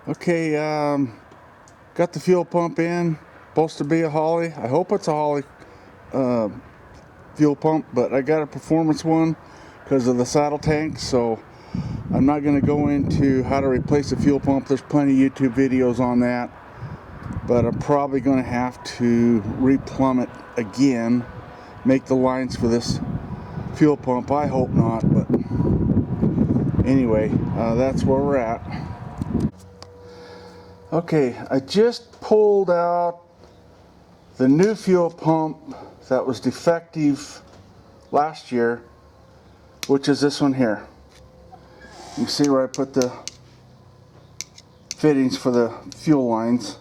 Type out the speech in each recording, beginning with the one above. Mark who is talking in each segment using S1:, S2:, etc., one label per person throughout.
S1: Okay, got the fuel pump in. Supposed to be a Holley. I hope it's a Holley fuel pump, but I got a performance one because of the saddle tank, so I'm not going to go into how to replace a fuel pump. There's plenty of YouTube videos on that, but I'm probably going to have to replumb it again, make the lines for this fuel pump. I hope not, but anyway, that's where we're at. Okay, I just pulled out the new fuel pump that was defective last year, which is this one here. You can see where I put the fittings for the fuel lines.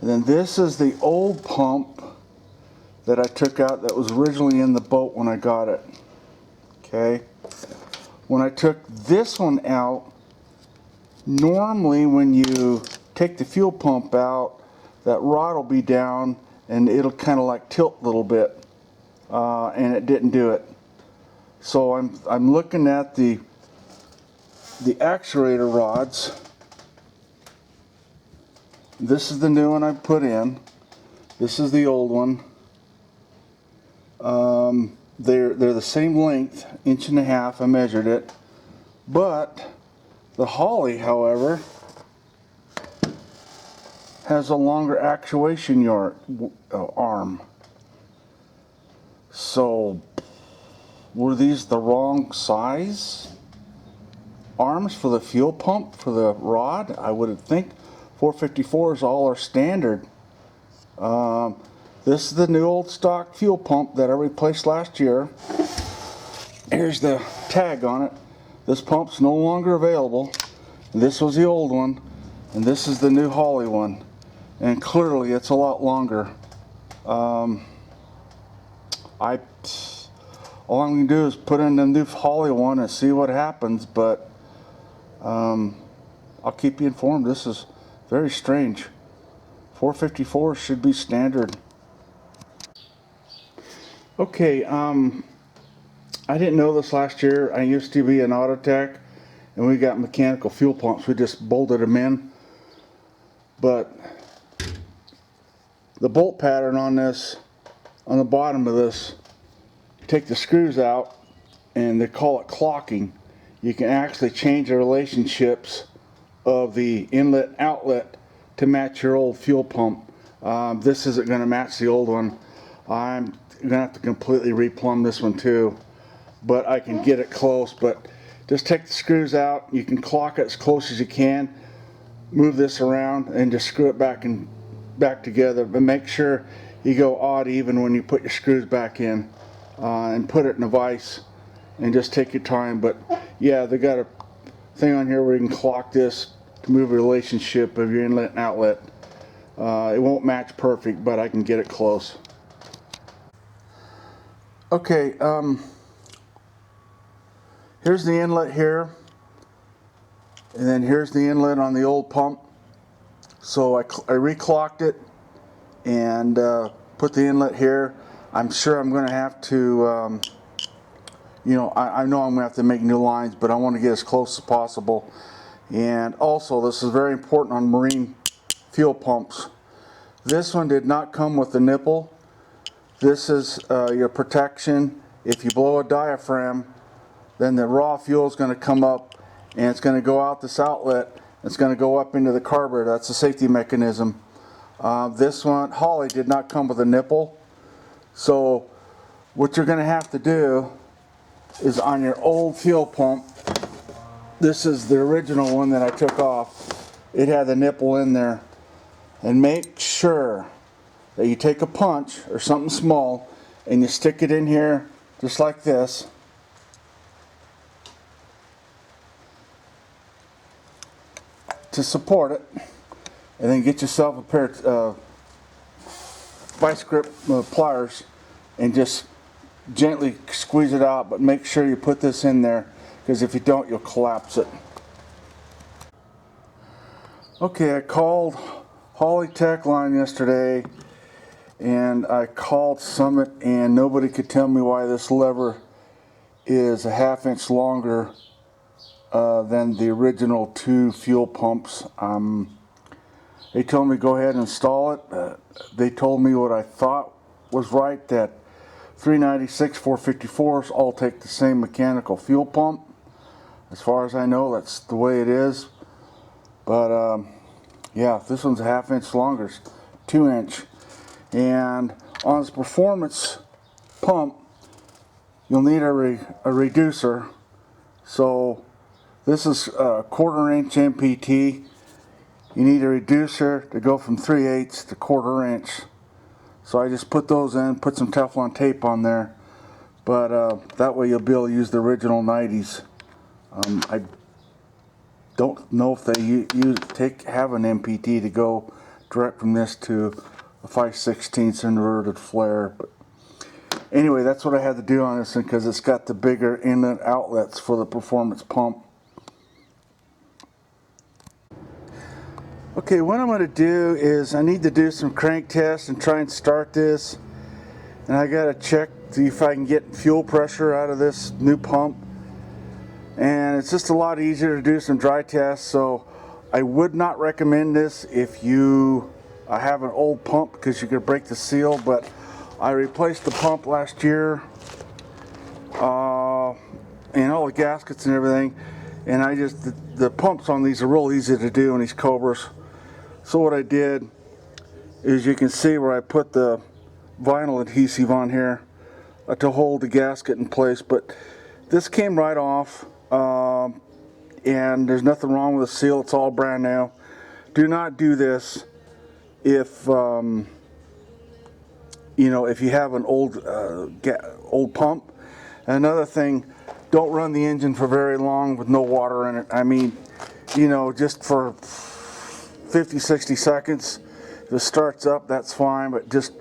S1: And then this is the old pump that I took out that was originally in the boat when I got it. Okay. When I took this one out, normally when you take the fuel pump out, that rod will be down and it'll kind of like tilt a little bit, and it didn't do it. So I'm looking at the actuator rods. This is the new one I put in. This is the old one. They're the same length, 1.5 inches. I measured it, but the Holley, however, has a longer actuation arm. So were these the wrong size arms for the fuel pump for the rod? I would think 454s all are standard. This is the new old stock fuel pump that I replaced last year. Here's the tag on it. This pump's no longer available. This was the old one, and this is the new Holley one. And clearly it's a lot longer. All I'm going to do is put in the new Holley one and see what happens, but I'll keep you informed. This is very strange. 454 should be standard. Okay, I didn't know this last year. I used to be an auto tech, and we got mechanical fuel pumps. We just bolted them in. But the bolt pattern on this, on the bottom of this, take the screws out, and they call it clocking. You can actually change the relationships of the inlet outlet to match your old fuel pump. This isn't going to match the old one. I'm going to have to completely replumb this one too, but I can get it close. But just take the screws out. You can clock it as close as you can. Move this around and just screw it back together, but make sure you go odd even when you put your screws back in, and put it in a vise and just take your time. But yeah, they got a thing on here where you can clock this to move a relationship of your inlet and outlet. It won't match perfect, but I can get it close. Okay, here's the inlet here, and then here's the inlet on the old pump. So I reclocked it and put the inlet here. I'm sure I'm going to have to, I know I'm going to have to make new lines, but I want to get as close as possible. And also, this is very important on marine fuel pumps. This one did not come with the nipple. This is your protection. If you blow a diaphragm, then the raw fuel is going to come up and it's going to go out this outlet. It's going to go up into the carburetor. That's a safety mechanism. This one, Holley, did not come with a nipple. So what you're going to have to do is on your old fuel pump, this is the original one that I took off. It had the nipple in there. And make sure that you take a punch or something small and you stick it in here just like this. To support it, and then get yourself a pair of vice grip pliers and just gently squeeze it out, but make sure you put this in there, because if you don't, you'll collapse it. Okay, I called Holley Tech Line yesterday, and I called Summit, and nobody could tell me why this lever is a 1/2 inch longer than the original 2 fuel pumps. They told me go ahead and install it. They told me what I thought was right, that 396, 454s all take the same mechanical fuel pump. As far as I know, that's the way it is. But yeah, this one's a 1/2 inch longer, it's 2 inch. And on this performance pump, you'll need a reducer. So this is a 1/4 inch MPT. You need a reducer to go from 3/8 to 1/4 inch. So I just put those in, put some Teflon tape on there. But that way you'll be able to use the original 90s. I don't know if they have an MPT to go direct from this to a 5/16 inverted flare. But anyway, that's what I had to do on this one because it's got the bigger inlet outlets for the performance pump. Okay, what I'm going to do is I need to do some crank tests and try and start this. And I got to check, see if I can get fuel pressure out of this new pump. And it's just a lot easier to do some dry tests, so I would not recommend this if you have an old pump because you could break the seal. But I replaced the pump last year and all the gaskets and everything, and the pumps on these are real easy to do on these Cobras. So what I did is, you can see where I put the vinyl adhesive on here to hold the gasket in place, but this came right off. And there's nothing wrong with the seal, it's all brand new. Do not do this if you know, if you have an old pump. Another thing, don't run the engine for very long with no water in it. I mean, you know, just for 50-60 seconds. If it starts up, that's fine, but just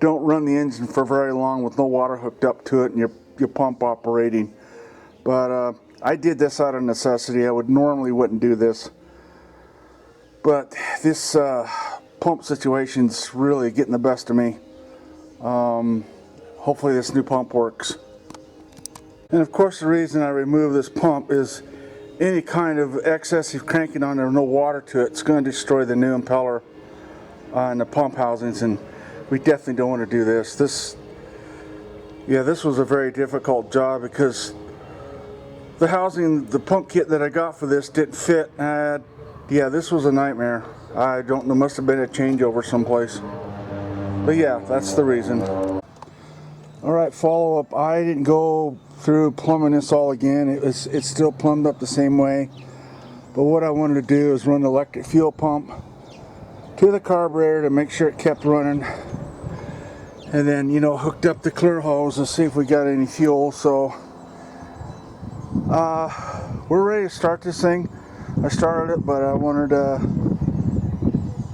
S1: don't run the engine for very long with no water hooked up to it and your pump operating. But I did this out of necessity. I normally wouldn't do this, but this pump situation's really getting the best of me. Hopefully this new pump works. And of course the reason I remove this pump is any kind of excessive cranking on there, no water to it, it's going to destroy the new impeller and the pump housings, and we definitely don't want to do this. This was a very difficult job because the housing, the pump kit that I got for this didn't fit. Yeah, this was a nightmare. I don't know, must have been a changeover someplace. But yeah, that's the reason. Alright, follow up. I didn't go through plumbing this all again. It's still plumbed up the same way. But what I wanted to do is run the electric fuel pump to the carburetor to make sure it kept running. And then, you know, hooked up the clear hose to see if we got any fuel. So we're ready to start this thing. I started it, but I wanted to,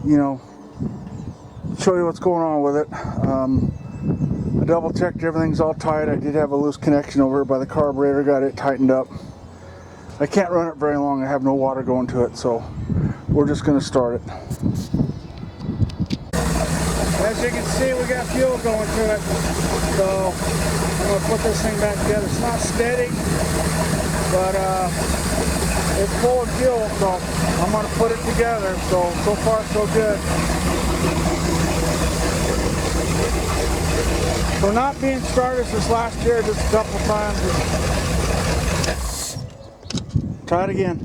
S1: you know, show you what's going on with it. I double checked everything's all tight. I did have a loose connection over by the carburetor, got it tightened up. I can't run it very long. I have no water going to it, so we're just going to start it. As you can see, we got fuel going to it, so I'm going to put this thing back together. It's not steady, but it's full of fuel, so I'm going to put it together. So far so good. For not being started since last year, just a couple times. Try it again.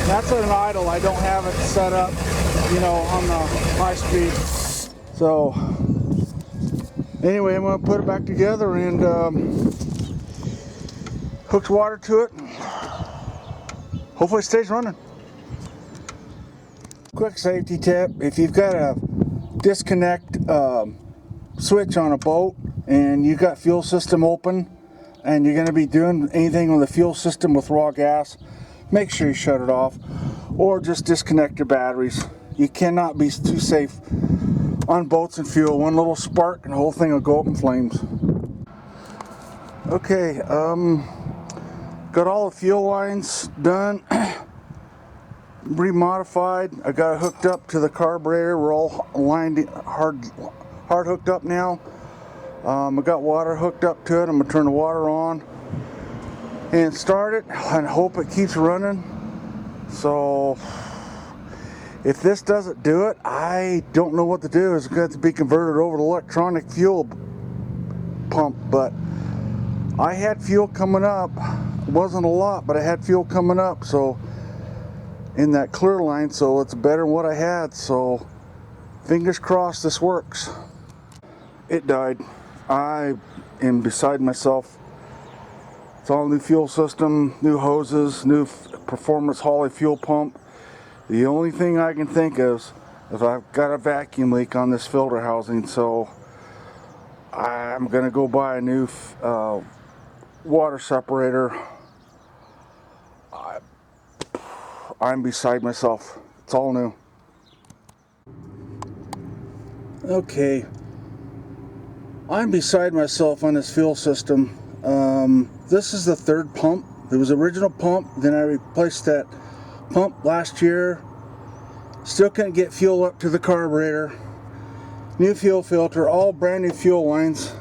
S1: That's at an idle. I don't have it set up, you know, on the high speed. So anyway, I'm going to put it back together and hook water to it. Hopefully it stays running. Quick safety tip: if you've got a disconnect switch on a boat and you've got fuel system open and you're going to be doing anything on the fuel system with raw gas, make sure you shut it off or just disconnect your batteries. You cannot be too safe on boats and fuel. One little spark and the whole thing will go up in flames. Okay, got all the fuel lines done, remodified. I got it hooked up to the carburetor. We're all lined hard hooked up now. I got water hooked up to it. I'm gonna turn the water on. and start it and hope it keeps running. So if this doesn't do it, I don't know what to do. It's going to be converted over to electronic fuel pump, but I had fuel coming up. It wasn't a lot, but I had fuel coming up, so in that clear line, so it's better than what I had. So fingers crossed this works. It died. I am beside myself. It's all new fuel system, new hoses, new performance Holley fuel pump. The only thing I can think of is I've got a vacuum leak on this filter housing, so I'm gonna go buy a new water separator. I'm beside myself. It's all new. Okay, I'm beside myself on this fuel system. This is the third pump. It was the original pump, then I replaced that pump last year. Still couldn't get fuel up to the carburetor. New fuel filter, all brand new fuel lines,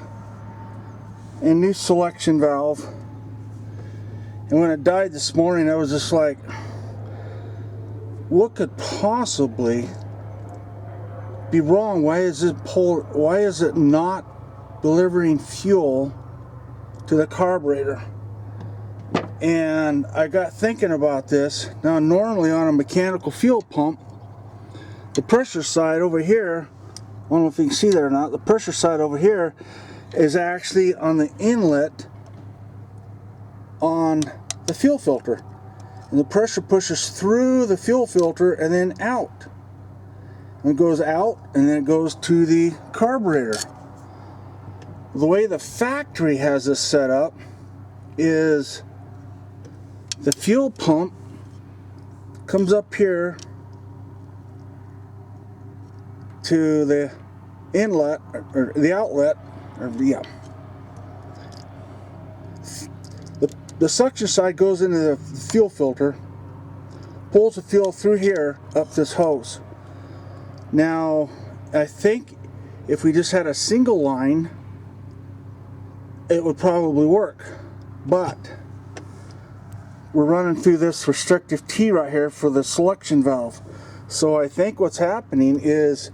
S1: and new selection valve. And when it died this morning, I was just like, what could possibly be wrong? Why is it not delivering fuel to the carburetor? And I got thinking about this. Now normally on a mechanical fuel pump, the pressure side over here, I don't know if you can see that or not, the pressure side over here is actually on the inlet on the fuel filter. And the pressure pushes through the fuel filter and then out. And it goes out and then it goes to the carburetor. The way the factory has this set up is the fuel pump comes up here to the inlet or the outlet, or yeah. The suction side goes into the fuel filter, pulls the fuel through here up this hose. Now, I think if we just had a single line, it would probably work, but we're running through this restrictive T right here for the selection valve. So I think what's happening is,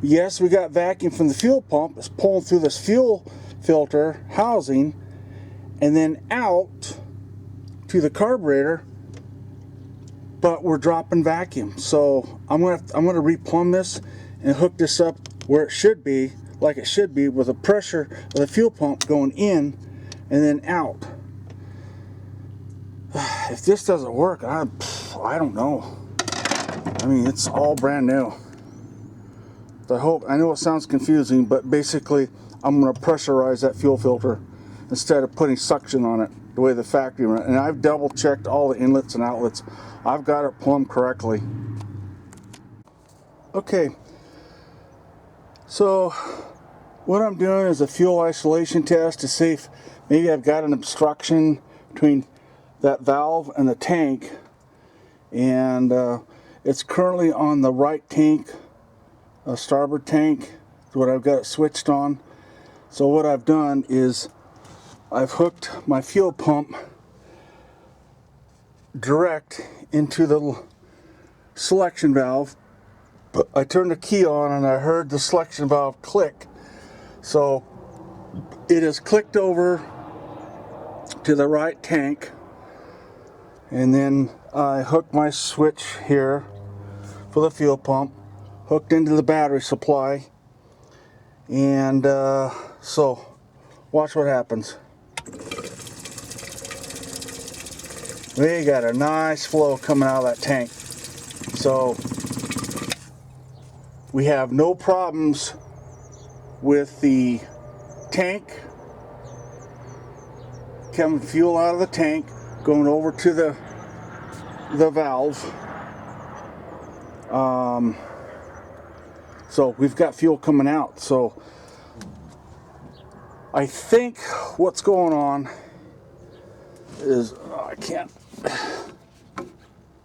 S1: yes, we got vacuum from the fuel pump. It's pulling through this fuel filter housing and then out to the carburetor, but we're dropping vacuum. So I'm gonna replumb this and hook this up where it should be, like it should be, with the pressure of the fuel pump going in and then out. If this doesn't work, I don't know. I mean, it's all brand new. I know it sounds confusing, but basically I'm going to pressurize that fuel filter instead of putting suction on it the way the factory ran it. And I've double checked all the inlets and outlets. I've got it plumbed correctly. Okay, so what I'm doing is a fuel isolation test to see if maybe I've got an obstruction between that valve and the tank, and it's currently on the right tank, starboard tank is what I've got it switched on. So what I've done is I've hooked my fuel pump direct into the selection valve. I turned the key on and I heard the selection valve click. So it has clicked over to the right tank, and then I hooked my switch here for the fuel pump, hooked into the battery supply, and so watch what happens. We got a nice flow coming out of that tank. So we have no problems with the tank coming fuel out of the tank going over to the valve. So we've got fuel coming out. So I think what's going on is, I can't,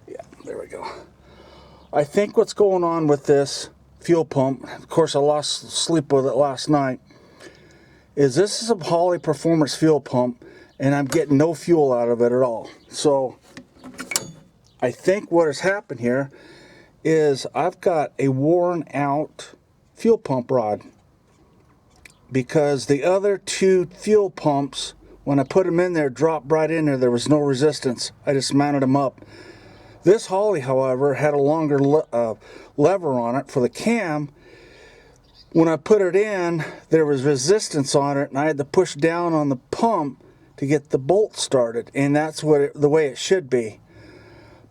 S1: yeah, there we go. I think what's going on with this fuel pump, of course I lost sleep with it last night, is this is a Holley performance fuel pump, and I'm getting no fuel out of it at all. So I think what has happened here is I've got a worn out fuel pump rod, because the other two fuel pumps, when I put them in there, dropped right in there. There was no resistance. I just mounted them up. This Holly, however, had a longer lever on it for the cam. When I put it in, there was resistance on it, and I had to push down on the pump to get the bolt started, and that's the way it should be.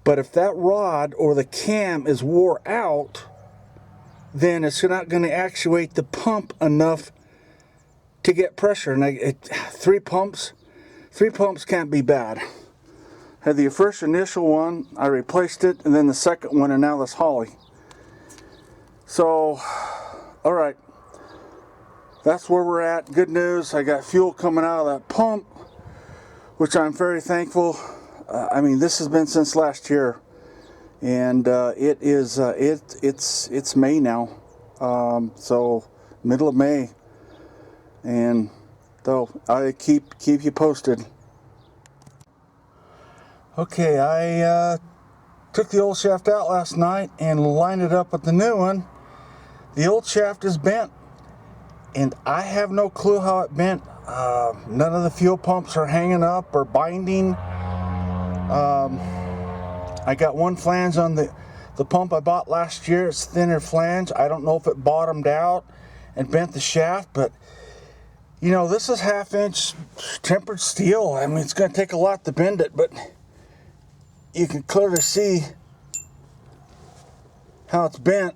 S1: But if that rod or the cam is wore out, then it's not going to actuate the pump enough to get pressure. And three pumps can't be bad. Had the first initial one, I replaced it, and then the second one, and now this Holly. So, all right, that's where we're at. Good news, I got fuel coming out of that pump, which I'm very thankful. I mean, this has been since last year, and it's May now, so middle of May, and so I keep you posted. Okay, I took the old shaft out last night and lined it up with the new one. The old shaft is bent, and I have no clue how it bent. None of the fuel pumps are hanging up or binding. I got one flange on the pump I bought last year. It's thinner flange. I don't know if it bottomed out and bent the shaft, but you know, this is 1/2-inch tempered steel. I mean, it's going to take a lot to bend it, but you can clearly see how it's bent.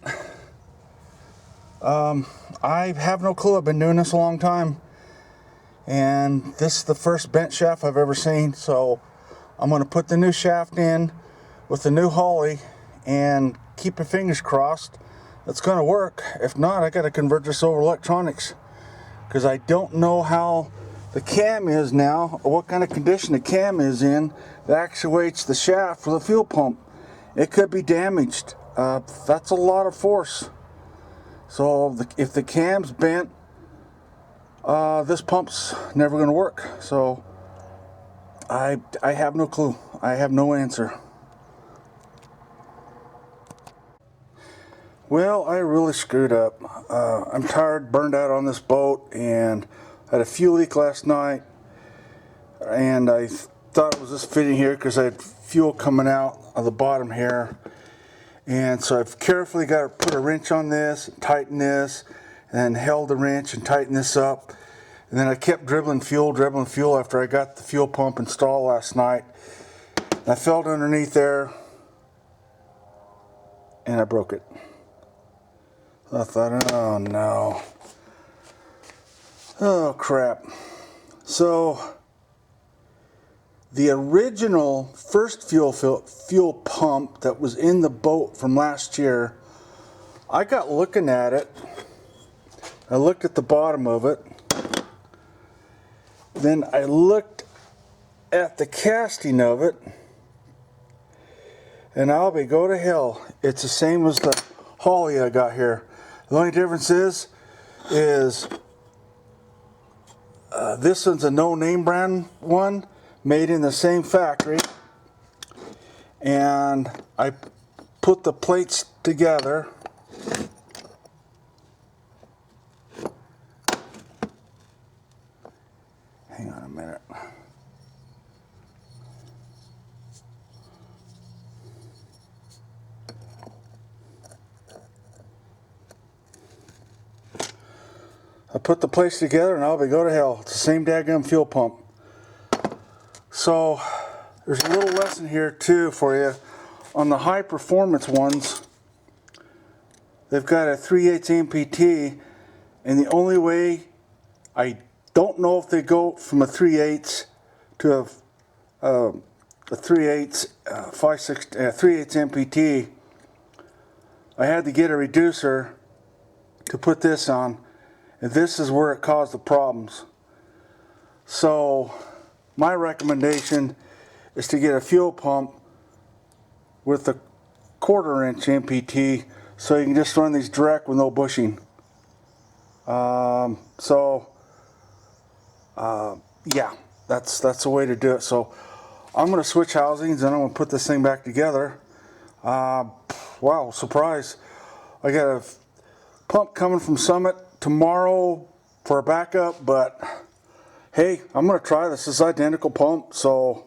S1: I have no clue. I've been doing this a long time, and this is the first bent shaft I've ever seen. So I'm going to put the new shaft in with the new Holly and keep your fingers crossed it's going to work. If not, I got to convert this over electronics, because I don't know how the cam is now, or what kind of condition the cam is in that actuates the shaft for the fuel pump. It could be damaged. That's a lot of force. So if the cam's bent, this pump's never going to work. So I have no clue. I have no answer. Well, I really screwed up. I'm tired, burned out on this boat, and I had a fuel leak last night, and I thought it was just fitting here because I had fuel coming out of the bottom here. And so I've carefully got to put a wrench on this, tighten this, and then held the wrench and tighten this up. And then I kept dribbling fuel after I got the fuel pump installed last night. I fell underneath there, and I broke it. I thought, oh no. Oh crap. So the original first fuel pump that was in the boat from last year, I got looking at it. I looked at the bottom of it. Then I looked at the casting of it, and I'll be go to hell. It's the same as the Holly I got here. The only difference is this one's a no-name brand one, made in the same factory, and I put the plates together. Hang on a minute. I put the plates together, and I'll be go to hell. It's the same daggum fuel pump. So there's a little lesson here too for you. On the high performance ones, they've got a 3/8 MPT, and the only way, I don't know if they go from a 3/8 to a 3/8 3/8 MPT. I had to get a reducer to put this on, and this is where it caused the problems. So my recommendation is to get a fuel pump with a 1/4-inch MPT, so you can just run these direct with no bushing. Yeah, that's the way to do it. So I'm going to switch housings and I'm going to put this thing back together. Wow, surprise. I got a pump coming from Summit tomorrow for a backup, but hey, I'm going to try this. This is identical pump, so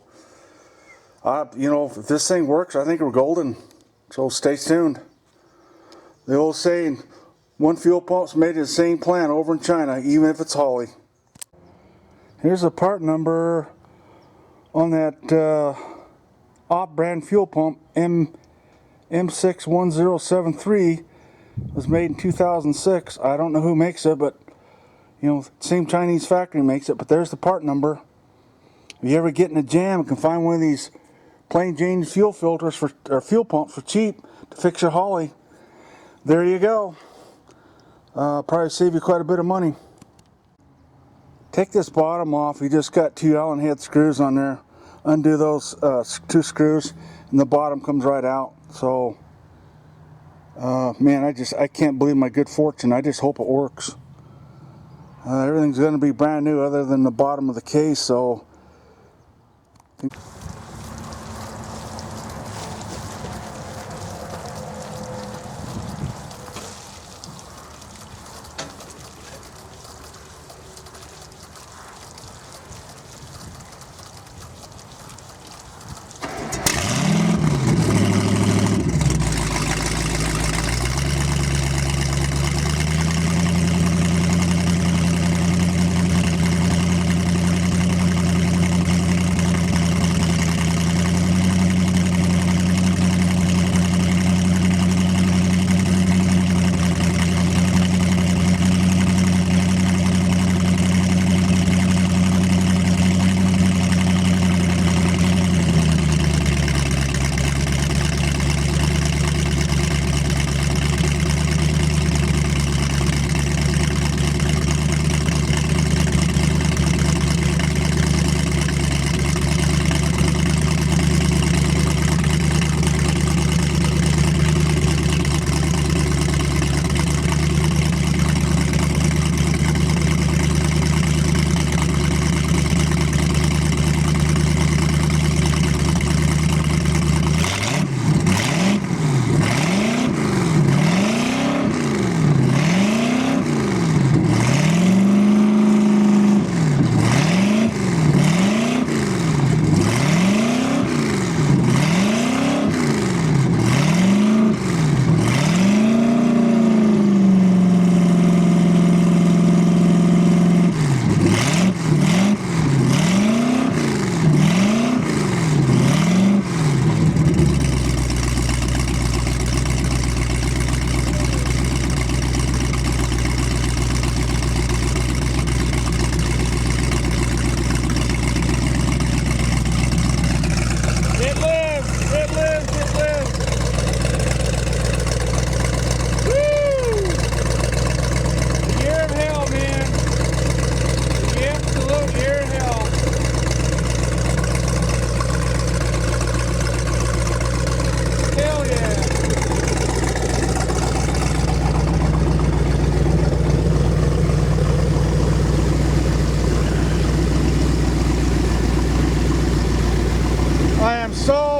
S1: you know, if this thing works, I think we're golden. So stay tuned. The old saying, one fuel pump's made in the same plant over in China, even if it's Holly. Here's a part number on that op brand fuel pump. M61073 was made in 2006. I don't know who makes it, but you know, same Chinese factory makes it. But there's the part number. If you ever get in a jam and can find one of these plain Jane fuel filters for or fuel pumps for cheap to fix your Holly, there you go. Probably save you quite a bit of money. Take this bottom off. You just got 2 Allen head screws on there. Undo those 2 screws, and the bottom comes right out. So, man, I can't believe my good fortune. I just hope it works. Everything's going to be brand new, other than the bottom of the case. So.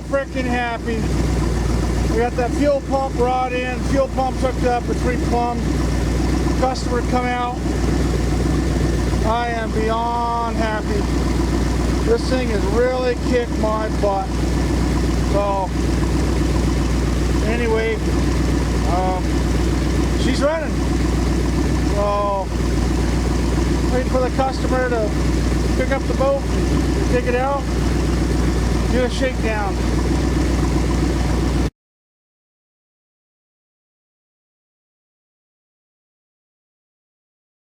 S1: Freaking happy. We got that fuel pump rod in, fuel pump's hooked up, it's replumbed. Customer come out. I am beyond happy. This thing has really kicked my butt. So anyway, she's running. So waiting for the customer to pick up the boat, take it out, do a shakedown.